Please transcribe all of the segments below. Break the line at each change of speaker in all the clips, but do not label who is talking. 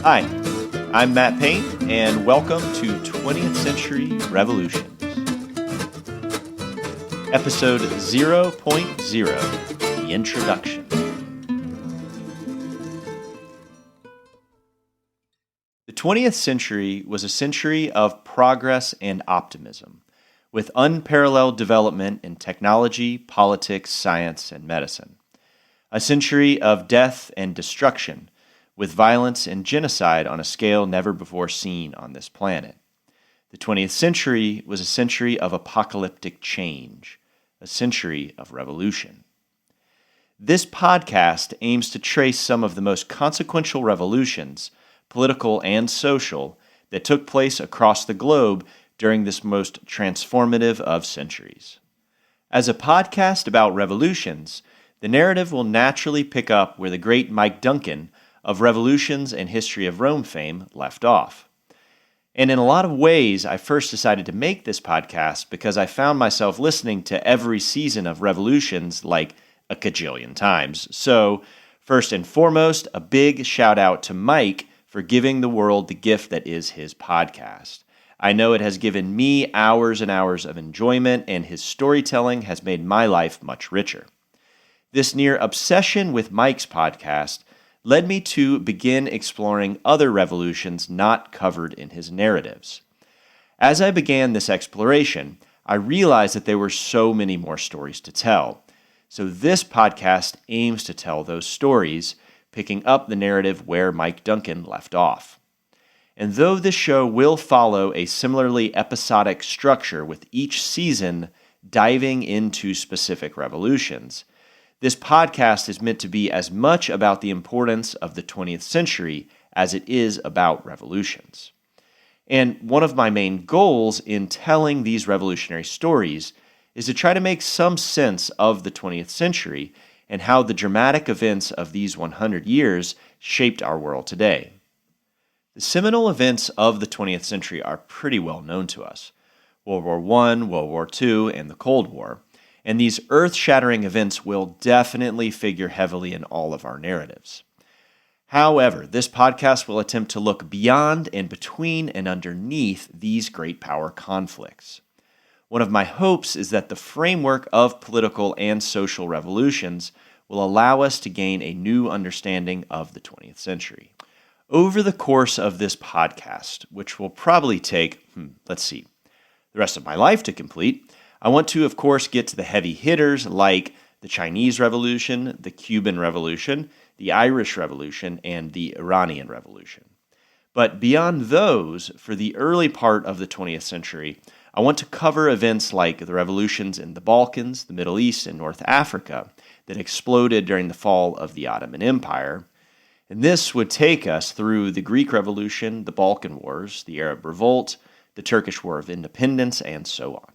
Hi, I'm Matt Payne, and welcome to 20th Century Revolutions. Episode 0.0, The Introduction. The 20th century was a century of progress and optimism, with unparalleled development in technology, politics, science, and medicine. A century of death and destruction, with violence and genocide on a scale never before seen on this planet. The 20th century was a century of apocalyptic change, a century of revolution. This podcast aims to trace some of the most consequential revolutions, political and social, that took place across the globe during this most transformative of centuries. As a podcast about revolutions, the narrative will naturally pick up where the great Mike Duncan of Revolutions and History of Rome fame left off. And in a lot of ways, I first decided to make this podcast because I found myself listening to every season of Revolutions like a cajillion times. So, first and foremost, a big shout out to Mike for giving the world the gift that is his podcast. I know it has given me hours and hours of enjoyment, and his storytelling has made my life much richer. This near obsession with Mike's podcast led me to begin exploring other revolutions not covered in his narratives. As I began this exploration, I realized that there were so many more stories to tell. So this podcast aims to tell those stories, picking up the narrative where Mike Duncan left off. And though this show will follow a similarly episodic structure with each season diving into specific revolutions, this podcast is meant to be as much about the importance of the 20th century as it is about revolutions. And one of my main goals in telling these revolutionary stories is to try to make some sense of the 20th century and how the dramatic events of these 100 years shaped our world today. The seminal events of the 20th century are pretty well known to us: World War I, World War II, and the Cold War. And these earth-shattering events will definitely figure heavily in all of our narratives. However, this podcast will attempt to look beyond and between and underneath these great power conflicts. One of my hopes is that the framework of political and social revolutions will allow us to gain a new understanding of the 20th century. Over the course of this podcast, which will probably take, the rest of my life to complete, I want to, of course, get to the heavy hitters like the Chinese Revolution, the Cuban Revolution, the Irish Revolution, and the Iranian Revolution. But beyond those, for the early part of the 20th century, I want to cover events like the revolutions in the Balkans, the Middle East, and North Africa that exploded during the fall of the Ottoman Empire. And this would take us through the Greek Revolution, the Balkan Wars, the Arab Revolt, the Turkish War of Independence, and so on.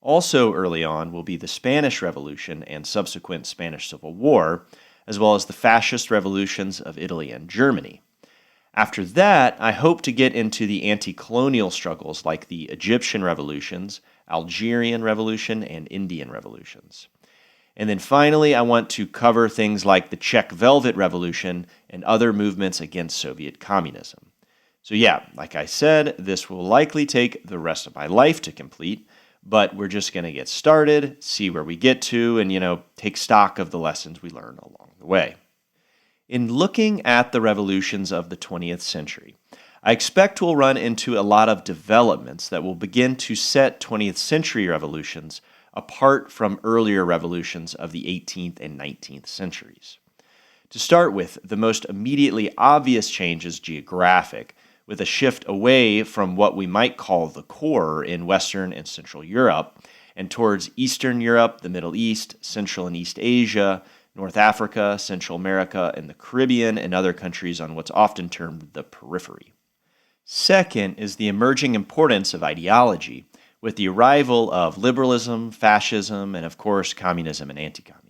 Also early on will be the Spanish Revolution and subsequent Spanish Civil War, as well as the fascist revolutions of Italy and Germany. After that, I hope to get into the anti-colonial struggles like the Egyptian revolutions, Algerian Revolution, and Indian revolutions. And then finally, I want to cover things like the Czech Velvet Revolution and other movements against Soviet communism. So yeah, like I said, this will likely take the rest of my life to complete, but we're just going to get started, see where we get to, and, take stock of the lessons we learn along the way. In looking at the revolutions of the 20th century, I expect we'll run into a lot of developments that will begin to set 20th century revolutions apart from earlier revolutions of the 18th and 19th centuries. To start with, the most immediately obvious change is geographic, with a shift away from what we might call the core in Western and Central Europe, and towards Eastern Europe, the Middle East, Central and East Asia, North Africa, Central America, and the Caribbean, and other countries on what's often termed the periphery. Second is the emerging importance of ideology, with the arrival of liberalism, fascism, and of course communism and anti-communism.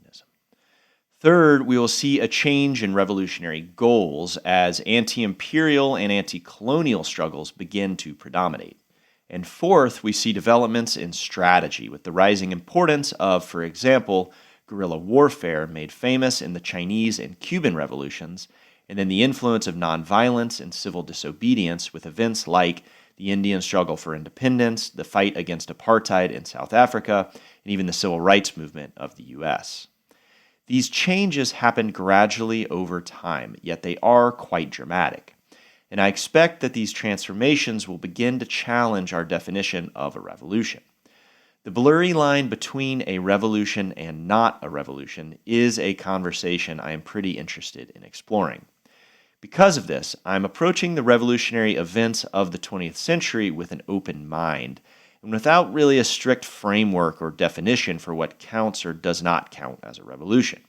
Third, we will see a change in revolutionary goals as anti-imperial and anti-colonial struggles begin to predominate. And fourth, we see developments in strategy with the rising importance of, for example, guerrilla warfare made famous in the Chinese and Cuban revolutions, and then the influence of nonviolence and civil disobedience with events like the Indian struggle for independence, the fight against apartheid in South Africa, and even the civil rights movement of the U.S. These changes happened gradually over time, yet they are quite dramatic. And I expect that these transformations will begin to challenge our definition of a revolution. The blurry line between a revolution and not a revolution is a conversation I am pretty interested in exploring. Because of this, I'm approaching the revolutionary events of the 20th century with an open mind, and without really a strict framework or definition for what counts or does not count as a revolution.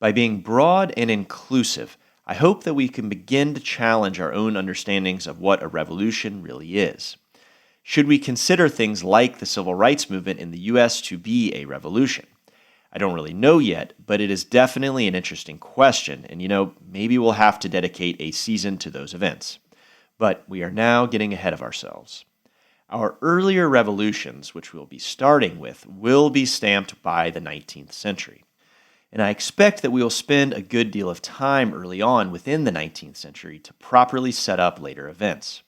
By being broad and inclusive, I hope that we can begin to challenge our own understandings of what a revolution really is. Should we consider things like the civil rights movement in the U.S. to be a revolution? I don't really know yet, but it is definitely an interesting question, and maybe we'll have to dedicate a season to those events. But we are now getting ahead of ourselves. Our earlier revolutions, which we'll be starting with, will be stamped by the 19th century. And I expect that we will spend a good deal of time early on within the 19th century to properly set up later events.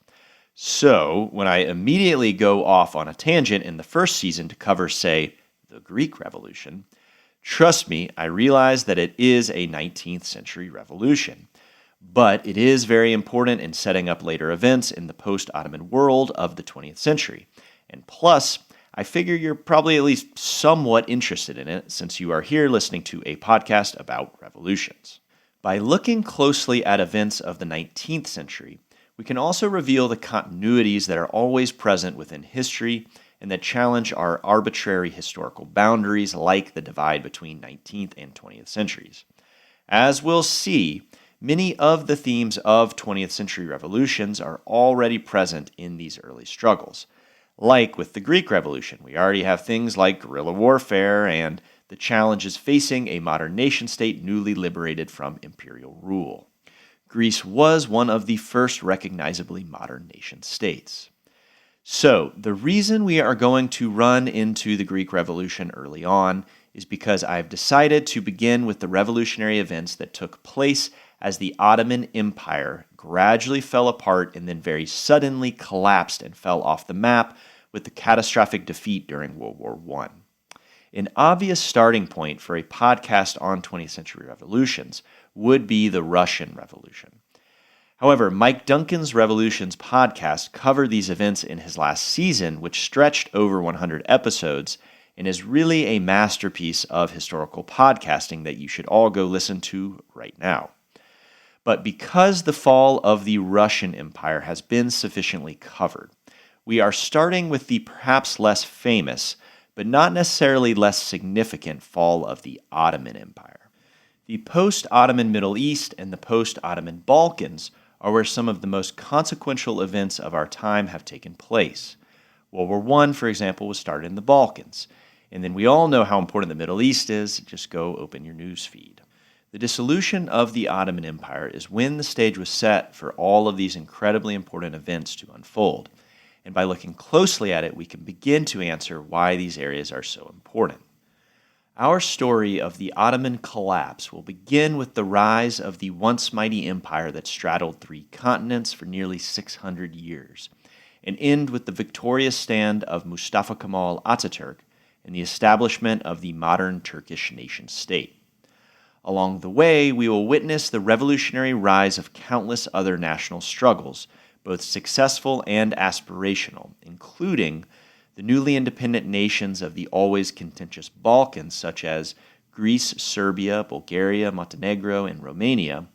So, when I immediately go off on a tangent in the first season to cover, say, the Greek Revolution, trust me, I realize that it is a 19th century revolution. But it is very important in setting up later events in the post-Ottoman world of the 20th century. And plus, I figure you're probably at least somewhat interested in it since you are here listening to a podcast about revolutions. By looking closely at events of the 19th century, we can also reveal the continuities that are always present within history and that challenge our arbitrary historical boundaries like the divide between 19th and 20th centuries. As we'll see, many of the themes of 20th century revolutions are already present in these early struggles. Like with the Greek Revolution, we already have things like guerrilla warfare and the challenges facing a modern nation-state newly liberated from imperial rule. Greece was one of the first recognizably modern nation-states. So, the reason we are going to run into the Greek Revolution early on is because I've decided to begin with the revolutionary events that took place as the Ottoman Empire gradually fell apart and then very suddenly collapsed and fell off the map with the catastrophic defeat during World War I. An obvious starting point for a podcast on 20th century revolutions would be the Russian Revolution. However, Mike Duncan's Revolutions podcast covered these events in his last season, which stretched over 100 episodes and is really a masterpiece of historical podcasting that you should all go listen to right now. But because the fall of the Russian Empire has been sufficiently covered, we are starting with the perhaps less famous, but not necessarily less significant fall of the Ottoman Empire. The post-Ottoman Middle East and the post-Ottoman Balkans are where some of the most consequential events of our time have taken place. World War I, for example, was started in the Balkans. And then we all know how important the Middle East is. Just go open your news feed. The dissolution of the Ottoman Empire is when the stage was set for all of these incredibly important events to unfold. And by looking closely at it, we can begin to answer why these areas are so important. Our story of the Ottoman collapse will begin with the rise of the once mighty empire that straddled 3 continents for nearly 600 years, and end with the victorious stand of Mustafa Kemal Ataturk and the establishment of the modern Turkish nation-state. Along the way, we will witness the revolutionary rise of countless other national struggles, both successful and aspirational, including the newly independent nations of the always contentious Balkans, such as Greece, Serbia, Bulgaria, Montenegro, and Romania,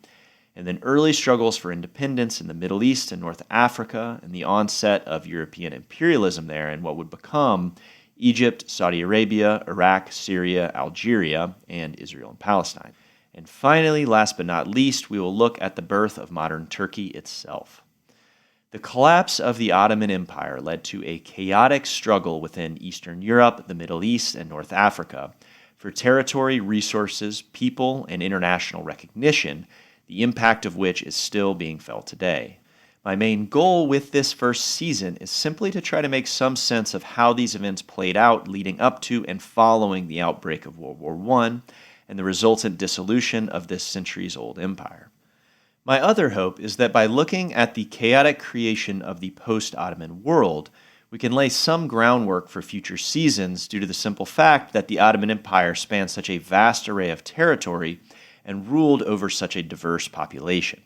and then early struggles for independence in the Middle East and North Africa, and the onset of European imperialism there in what would become Egypt, Saudi Arabia, Iraq, Syria, Algeria, and Israel and Palestine. And finally, last but not least, we will look at the birth of modern Turkey itself. The collapse of the Ottoman Empire led to a chaotic struggle within Eastern Europe, the Middle East, and North Africa for territory, resources, people, and international recognition, the impact of which is still being felt today. My main goal with this first season is simply to try to make some sense of how these events played out leading up to and following the outbreak of World War I and the resultant dissolution of this centuries-old empire. My other hope is that by looking at the chaotic creation of the post-Ottoman world, we can lay some groundwork for future seasons due to the simple fact that the Ottoman Empire spanned such a vast array of territory and ruled over such a diverse population.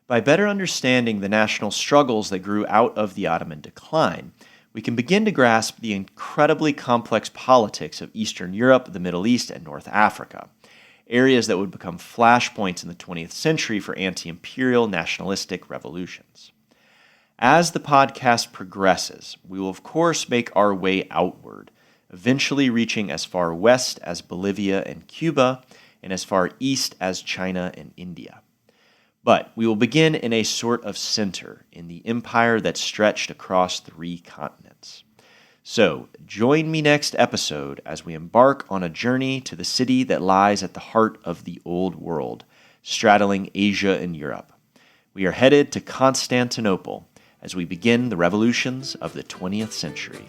By better understanding the national struggles that grew out of the Ottoman decline, we can begin to grasp the incredibly complex politics of Eastern Europe, the Middle East, and North Africa, areas that would become flashpoints in the 20th century for anti-imperial nationalistic revolutions. As the podcast progresses, we will of course make our way outward, eventually reaching as far west as Bolivia and Cuba, and as far east as China and India. But we will begin in a sort of center in the empire that stretched across 3 continents. So, join me next episode as we embark on a journey to the city that lies at the heart of the Old World, straddling Asia and Europe. We are headed to Constantinople as we begin the revolutions of the 20th century.